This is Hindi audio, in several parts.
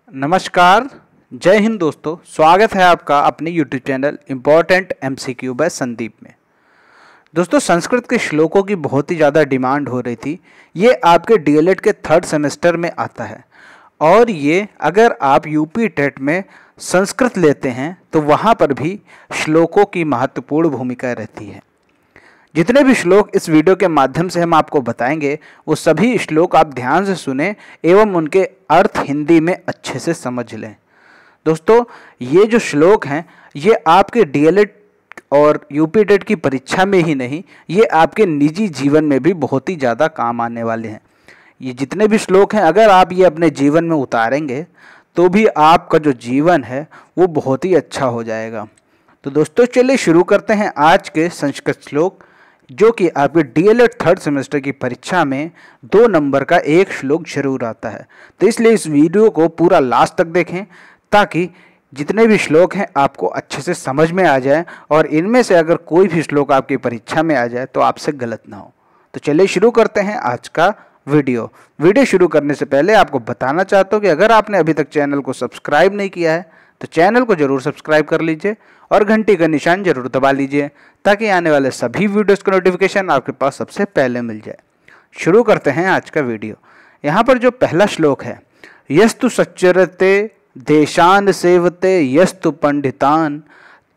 नमस्कार, जय हिंद दोस्तों। स्वागत है आपका अपने YouTube channel important MCQ by Sandeep में। दोस्तों, संस्कृत के श्लोकों की बहुत ही ज़्यादा डिमांड हो रही थी। ये आपके DLED के 3rd सेमेस्टर में आता है और ये अगर आप UP टेट में संस्कृत लेते हैं तो वहाँ पर भी श्लोकों की महत्वपूर्ण भूमिका रहती है। जितने भी श्लोक इस वीडियो के माध्यम से हम आपको बताएंगे वो सभी श्लोक आप ध्यान से सुने एवं उनके अर्थ हिंदी में अच्छे से समझ लें। दोस्तों, ये जो श्लोक हैं ये आपके DLED और UP टेट की परीक्षा में ही नहीं, ये आपके निजी जीवन में भी बहुत ही ज़्यादा काम आने वाले हैं। ये जितने भी श्लोक हैं अगर आप ये अपने जीवन में उतारेंगे तो भी आपका जो जीवन है वो बहुत ही अच्छा हो जाएगा। तो दोस्तों, चलिए शुरू करते हैं आज के संस्कृत श्लोक, जो कि आपके DLED 3rd सेमेस्टर की परीक्षा में 2 नंबर का एक श्लोक जरूर आता है। तो इसलिए इस वीडियो को पूरा लास्ट तक देखें ताकि जितने भी श्लोक हैं आपको अच्छे से समझ में आ जाए और इनमें से अगर कोई भी श्लोक आपकी परीक्षा में आ जाए तो आपसे गलत ना हो। तो चलिए शुरू करते हैं आज का वीडियो शुरू करने से पहले आपको बताना चाहता हूँ कि अगर आपने अभी तक चैनल को सब्सक्राइब नहीं किया है तो चैनल को जरूर सब्सक्राइब कर लीजिए और घंटी का निशान जरूर दबा लीजिए ताकि आने वाले सभी वीडियोस का नोटिफिकेशन आपके पास सबसे पहले मिल जाए। शुरू करते हैं आज का वीडियो। यहाँ पर जो पहला श्लोक है, यस्तु सच्चरते देशान सेवते यस्तु पंडितान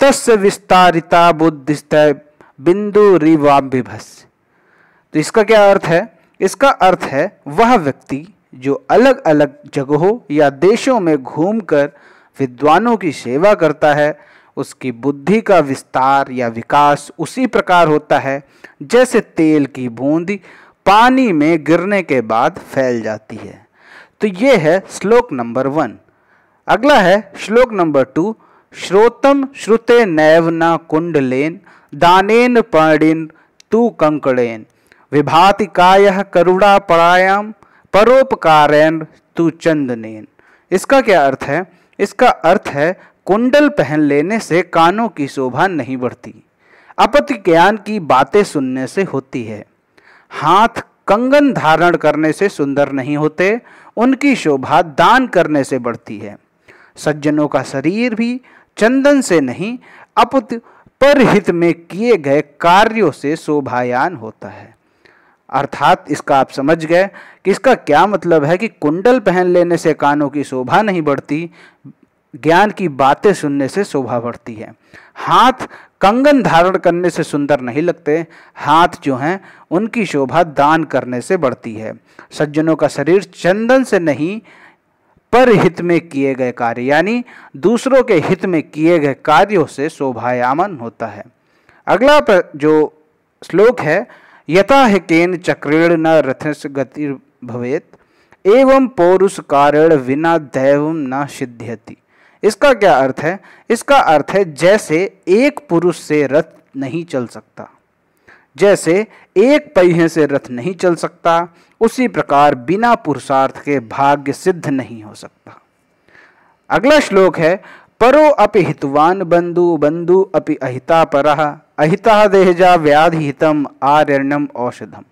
तस्य विस्तारिता बुद्धिस्तय बिंदुरिवाभिभस्य। तो इसका क्या अर्थ है? इसका अर्थ है वह व्यक्ति जो अलग अलग जगहों या देशों में घूमकर विद्वानों की सेवा करता है, उसकी बुद्धि का विस्तार या विकास उसी प्रकार होता है जैसे तेल की बूंद पानी में गिरने के बाद फैल जाती है। तो ये है श्लोक नंबर 1। अगला है श्लोक नंबर 2। श्रोतम श्रुते नैव न कुंडलेन दानेन पर्णिन तु कंकड़ेन विभाति कायः करुणा परायाम परोपकारेण तु चंदनेन। इसका क्या अर्थ है? इसका अर्थ है कुंडल पहन लेने से कानों की शोभा नहीं बढ़ती, अपति ज्ञान की बातें सुनने से होती है। हाथ कंगन धारण करने से सुंदर नहीं होते, उनकी शोभा दान करने से बढ़ती है। सज्जनों का शरीर भी चंदन से नहीं अपितु परहित में किए गए कार्यों से शोभायान होता है। अर्थात इसका आप समझ गए कि इसका क्या मतलब है कि कुंडल पहन लेने से कानों की शोभा नहीं बढ़ती, ज्ञान की बातें सुनने से शोभा बढ़ती है। हाथ कंगन धारण करने से सुंदर नहीं लगते, हाथ जो हैं उनकी शोभा दान करने से बढ़ती है। सज्जनों का शरीर चंदन से नहीं परहित में किए गए कार्य यानी दूसरों के हित में किए गए कार्यों से शोभायमान होता है। अगला जो श्लोक है, यथा हिकेन चक्रेण न रथस्य गति भवेत एवं पौरुष कारण बिना दैवम न सिद्ध्यति। इसका क्या अर्थ है? इसका अर्थ है जैसे एक पुरुष से रथ नहीं चल सकता, जैसे एक पहिए से रथ नहीं चल सकता, उसी प्रकार बिना पुरुषार्थ के भाग्य सिद्ध नहीं हो सकता। अगला श्लोक है, परो अपि हितवान बंधु बंधु अपि अहिता परः अहिता देहजा व्याधि हितम आरण्यम औषधम।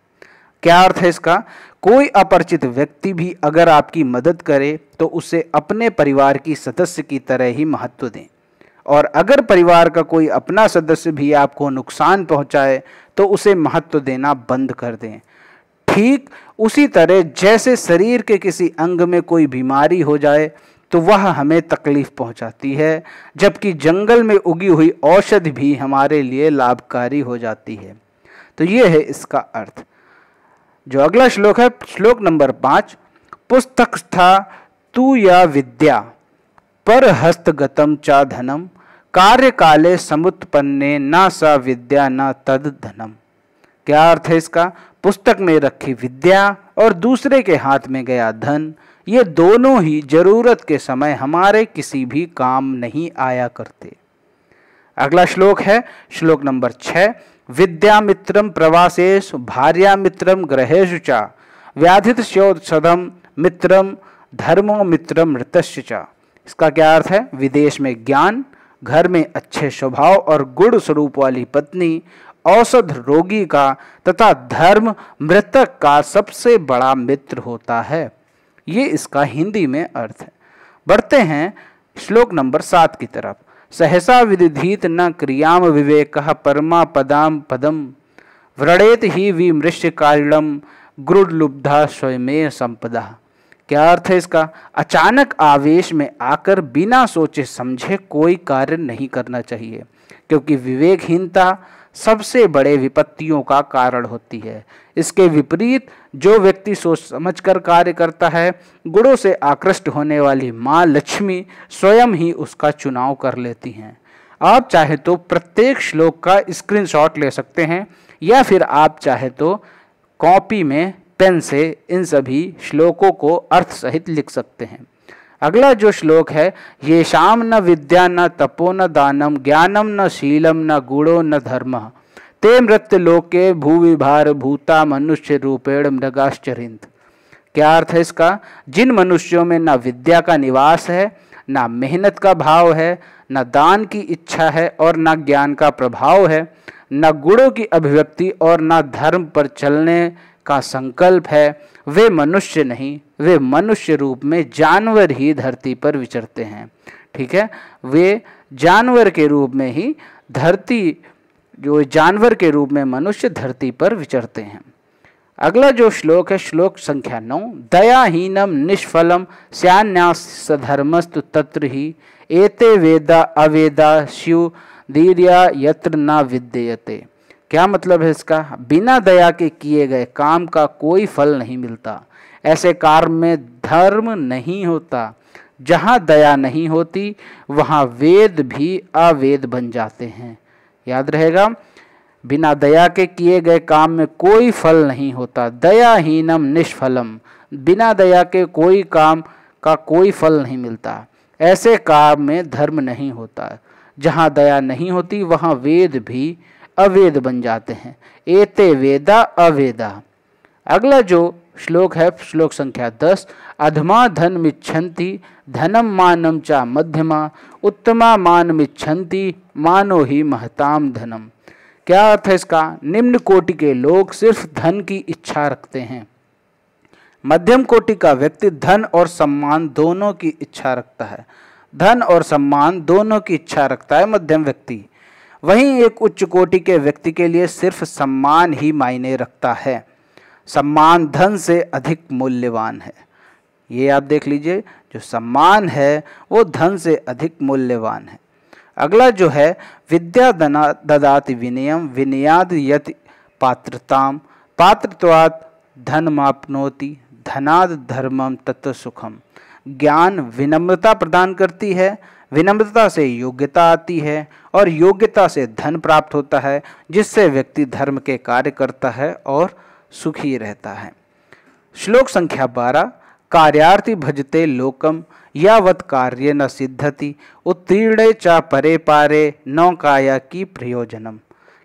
क्या अर्थ है इसका? कोई अपरिचित व्यक्ति भी अगर आपकी मदद करे तो उसे अपने परिवार की सदस्य की तरह ही महत्व दें, और अगर परिवार का कोई अपना सदस्य भी आपको नुकसान पहुंचाए तो उसे महत्व देना बंद कर दें। ठीक उसी तरह जैसे शरीर के किसी अंग में कोई बीमारी हो जाए तो वह हमें तकलीफ पहुंचाती है, जबकि जंगल में उगी हुई औषधि भी हमारे लिए लाभकारी हो जाती है। तो ये है इसका अर्थ। जो अगला श्लोक है, श्लोक नंबर 5। पुस्तकस्था तू या विद्या पर हस्तगतम च धनम कार्यकाले समुत्पन्ने न सा विद्या न तद धनम। क्या अर्थ है इसका? पुस्तक में रखी विद्या और दूसरे के हाथ में गया धन, ये दोनों ही जरूरत के समय हमारे किसी भी काम नहीं आया करते। अगला श्लोक है श्लोक नंबर 6। विद्यामित्रम प्रवासेषु भार्यामित्रम गृहेषु च व्याधितस्योषधम मित्रम धर्मो मित्रम ऋतस्य च। इसका क्या अर्थ है? विदेश में ज्ञान, घर में अच्छे स्वभाव और गुण स्वरूप वाली पत्नी, औषध रोगी का तथा धर्म मृतक का सबसे बड़ा मित्र होता है। ये इसका हिंदी में अर्थ है। बढ़ते हैं श्लोक नंबर 7 की तरफ। सहसा विदिधीत न क्रियाम विवेकः परमा पदाम पदम व्रणेत ही विमृश्य कारिणम गुरुलुब्धा स्वयमेव संपदा। क्या अर्थ है इसका? अचानक आवेश में आकर बिना सोचे समझे कोई कार्य नहीं करना चाहिए, क्योंकि विवेकहीनता सबसे बड़े विपत्तियों का कारण होती है। इसके विपरीत जो व्यक्ति सोच समझकर कार्य करता है, गुणों से आकृष्ट होने वाली माँ लक्ष्मी स्वयं ही उसका चुनाव कर लेती हैं। आप चाहे तो प्रत्येक श्लोक का स्क्रीनशॉट ले सकते हैं, या फिर आप चाहे तो कॉपी में पेन से इन सभी श्लोकों को अर्थ सहित लिख सकते हैं। अगला जो श्लोक है, ये शाम न विद्या न तपो न दानम ज्ञानम न शीलम न गुणो न धर्म ते मृत्य लोके भूवि भार भूता मनुष्य रूपेण मृगाश्चरिंत। क्या अर्थ है इसका? जिन मनुष्यों में न विद्या का निवास है, न मेहनत का भाव है, न दान की इच्छा है और न ज्ञान का प्रभाव है, न गुणों की अभिव्यक्ति और न धर्म पर चलने का संकल्प है, वे मनुष्य नहीं, वे मनुष्य रूप में जानवर ही धरती पर विचरते हैं। ठीक है, वे जानवर के रूप में ही जानवर के रूप में मनुष्य धरती पर विचरते हैं। अगला जो श्लोक है, श्लोक संख्या 9। दयाहीनम निष्फलम स्यान्यास धर्मस्तु तत्र ही एते वेदा अवेदा शिव धीर्या यत्र न विद्यते। क्या मतलब है इसका? बिना दया के किए गए काम का कोई फल नहीं मिलता। ऐसे कार्य में धर्म नहीं होता। जहाँ दया नहीं होती वहाँ वेद भी अवेद बन जाते हैं। याद रहेगा, बिना दया के किए गए काम में कोई फल नहीं होता। दयाहीनम निष्फलम, बिना दया के कोई काम का कोई फल नहीं मिलता। ऐसे काम में धर्म नहीं होता। जहाँ दया नहीं होती वहाँ वेद भी अवेद बन जाते हैं। एते वेदा अवेदा। अगला जो श्लोक है, श्लोक संख्या 10। अधमा धन मिच्छन्ति धनम मानम चा मध्यमा उत्तमा मान मिच्छन्ति मानो ही महताम धनम। क्या अर्थ है इसका? निम्न कोटि के लोग सिर्फ धन की इच्छा रखते हैं। मध्यम कोटि का व्यक्ति धन और सम्मान दोनों की इच्छा रखता है। धन और सम्मान दोनों की इच्छा रखता है मध्यम व्यक्ति। वहीं एक उच्च कोटि के व्यक्ति के लिए सिर्फ सम्मान ही मायने रखता है। सम्मान धन से अधिक मूल्यवान है। ये आप देख लीजिए, जो सम्मान है वो धन से अधिक मूल्यवान है। अगला जो है, विद्या ददाति विनयम विनयाद यति पात्रताम पात्रत्वात् धनमाप्नोति धनाद धर्मम तत् सुखम। ज्ञान विनम्रता प्रदान करती है, विनम्रता से योग्यता आती है और योग्यता से धन प्राप्त होता है, जिससे व्यक्ति धर्म के कार्य करता है और सुखी रहता है। श्लोक संख्या 12। कार्यार्थी भजते लोकम यावत् कार्य न सिद्धति उत्तीर्णे च परे पारे नौकाया की प्रयोजनम।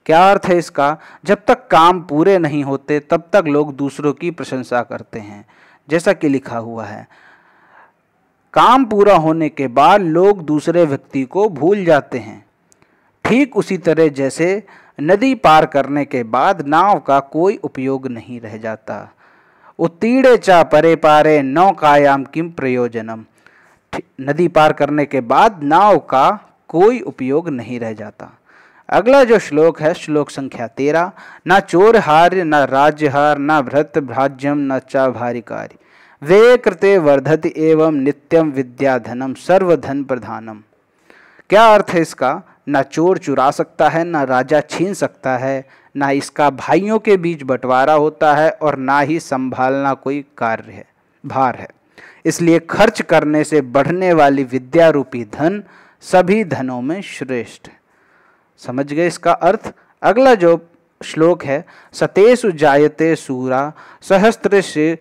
क्या अर्थ है इसका? जब तक काम पूरे नहीं होते तब तक लोग दूसरों की प्रशंसा करते हैं। जैसा कि लिखा हुआ है, काम पूरा होने के बाद लोग दूसरे व्यक्ति को भूल जाते हैं। ठीक उसी तरह जैसे नदी पार करने के बाद नाव का कोई उपयोग नहीं रह जाता। उत्तीर्णे च परे पारे नौकायाम किम प्रयोजनम। नदी पार करने के बाद नाव का कोई उपयोग नहीं रह जाता। अगला जो श्लोक है, श्लोक संख्या 13। न चोर हार्य न राज्यहार न भ्रत भ्राज्यम न च भारिकारी वे कृते वर्धति एवं नित्यम विद्याधनम सर्वधन प्रधानम। क्या अर्थ है इसका? न चोर चुरा सकता है, न राजा छीन सकता है, ना इसका भाइयों के बीच बंटवारा होता है और ना ही संभालना कोई कार्य है, भार है। इसलिए खर्च करने से बढ़ने वाली विद्या रूपी धन सभी धनों में श्रेष्ठ है। समझ गए इसका अर्थ? अगला जो श्लोक है, सतेषु जायते सूरा सहस्त्र से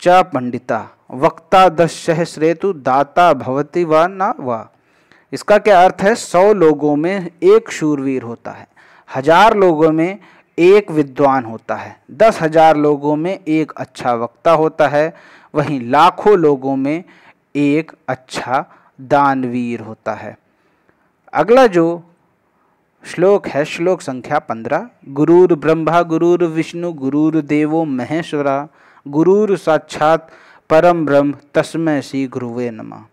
च पंडिता वक्ता 10 सहस्रेतु दाता भवति व न वा। इसका क्या अर्थ है? 100 लोगों में एक शूरवीर होता है, 1000 लोगों में एक विद्वान होता है, 10,000 लोगों में एक अच्छा वक्ता होता है, वहीं लाखों लोगों में एक अच्छा दानवीर होता है। अगला जो श्लोक है, श्लोक संख्या 15। गुरुर ब्रह्मा गुरुर विष्णु गुरुर देवो महेश्वरा गुरुर साक्षात परम ब्रह्म तस्मै श्री गुरुवे नमः।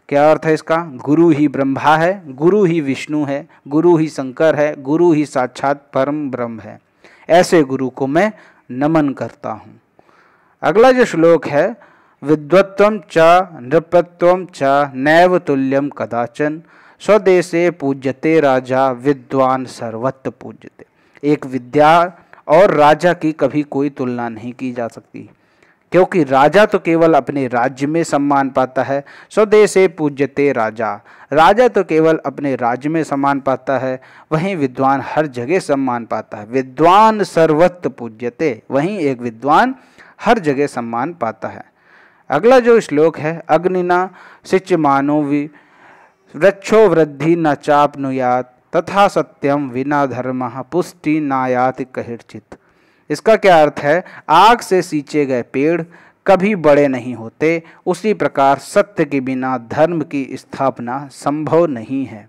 क्या अर्थ है इसका? गुरु ही ब्रह्मा है, गुरु ही विष्णु है, गुरु ही शंकर है, गुरु ही साक्षात परम ब्रह्म है। ऐसे गुरु को मैं नमन करता हूँ। अगला जो श्लोक है, विद्वत्वं च नृपत्वं च नैव तुल्यम कदाचन स्वदेशे पूज्यते राजा विद्वान सर्वत्र पूज्यते। एक विद्या और राजा की कभी कोई तुलना नहीं की जा सकती, क्योंकि राजा तो केवल अपने राज्य में सम्मान पाता है। स्वदेशे पूज्यते राजा, राजा तो केवल अपने राज्य में सम्मान पाता है, वहीं विद्वान हर जगह सम्मान पाता है। विद्वान सर्वत्र पूज्यते, वहीं एक विद्वान हर जगह सम्मान पाता है। अगला जो श्लोक है, अग्निना सिच्यमानो वृक्षो वृद्धि न चाप्नुयात् तथा सत्यम विना धर्मः पुष्टि नायाति कहिर्चित्। इसका क्या अर्थ है? आग से सींचे गए पेड़ कभी बड़े नहीं होते, उसी प्रकार सत्य के बिना धर्म की स्थापना संभव नहीं है।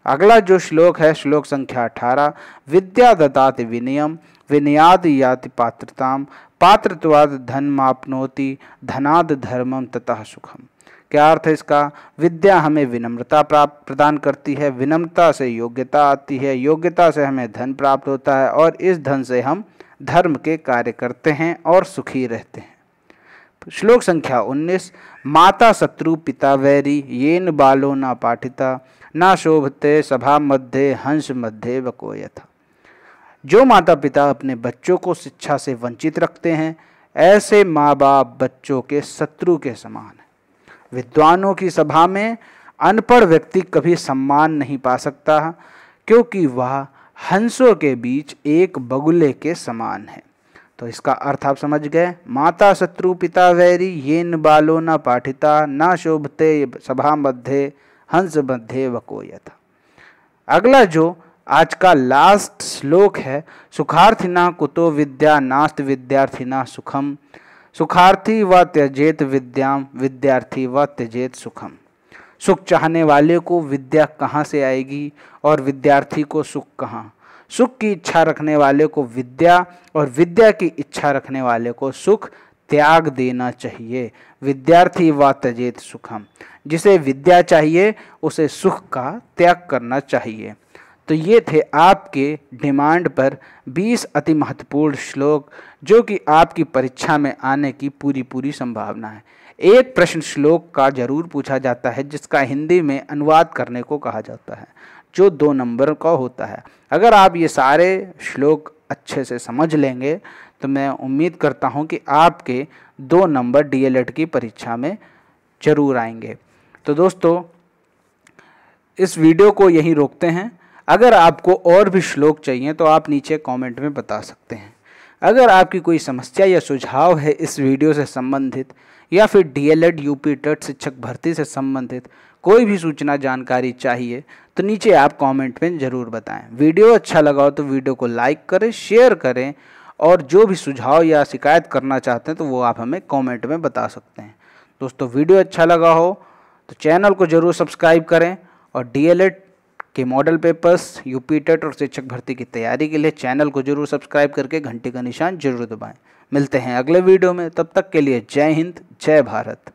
अगला जो श्लोक है, श्लोक संख्या 18, विद्या ददाति विनयम विनयाद याति पात्रताम पात्रत्वाद धनमाप्नोति धनाद धर्मम ततः सुखम। क्या अर्थ है इसका? विद्या हमें विनम्रता प्रदान करती है, विनम्रता से योग्यता आती है, योग्यता से हमें धन प्राप्त होता है और इस धन से हम धर्म के कार्य करते हैं और सुखी रहते हैं। श्लोक संख्या 19, माता शत्रु पिता वैरी येन बालो न पाठिता न शोभते सभा मध्य हंस मध्य वको यथा। जो माता पिता अपने बच्चों को शिक्षा से वंचित रखते हैं, ऐसे माँ बाप बच्चों के शत्रु के समान है। विद्वानों की सभा में अनपढ़ व्यक्ति कभी सम्मान नहीं पा सकता, क्योंकि वह हंसों के बीच एक बगुले के समान है। तो इसका अर्थ आप समझ गए। माता शत्रु पिता वैरी येन बालो न पाठिता न शोभते सभा मध्य हंस मध्य वको यथा। अगला जो आज का लास्ट श्लोक है, सुखार्थिना कुतो विद्या नास्त विद्यार्थिना सुखम सुखार्थी व त्यजेत विद्याम विद्यार्थी व त्यजेत सुखम। सुख चाहने वाले को विद्या कहाँ से आएगी और विद्यार्थी को सुख कहाँ? सुख की इच्छा रखने वाले को विद्या और विद्या की इच्छा रखने वाले को सुख त्याग देना चाहिए। विद्यार्थी व त्यजेत सुखम, जिसे विद्या चाहिए उसे सुख का त्याग करना चाहिए। तो ये थे आपके डिमांड पर 20 अति महत्वपूर्ण श्लोक, जो कि आपकी परीक्षा में आने की पूरी संभावना है। एक प्रश्न श्लोक का जरूर पूछा जाता है, जिसका हिंदी में अनुवाद करने को कहा जाता है, जो 2 नंबर का होता है। अगर आप ये सारे श्लोक अच्छे से समझ लेंगे तो मैं उम्मीद करता हूँ कि आपके 2 नंबर डीएलएड की परीक्षा में जरूर आएंगे। तो दोस्तों, इस वीडियो को यहीं रोकते हैं। अगर आपको और भी श्लोक चाहिए तो आप नीचे कमेंट में बता सकते हैं। अगर आपकी कोई समस्या या सुझाव है इस वीडियो से संबंधित, या फिर डीएलएड यूपी टेट शिक्षक भर्ती से संबंधित कोई भी सूचना जानकारी चाहिए, तो नीचे आप कमेंट में ज़रूर बताएं। वीडियो अच्छा लगा हो तो वीडियो को लाइक करें, शेयर करें, और जो भी सुझाव या शिकायत करना चाहते हैं तो वो आप हमें कमेंट में बता सकते हैं। दोस्तों, वीडियो अच्छा लगा हो तो चैनल को ज़रूर सब्सक्राइब करें, और डीएलएड के मॉडल पेपर्स, यूपी टेट और शिक्षक भर्ती की तैयारी के लिए चैनल को जरूर सब्सक्राइब करके घंटे का निशान जरूर दबाएं। मिलते हैं अगले वीडियो में, तब तक के लिए जय हिंद, जय भारत।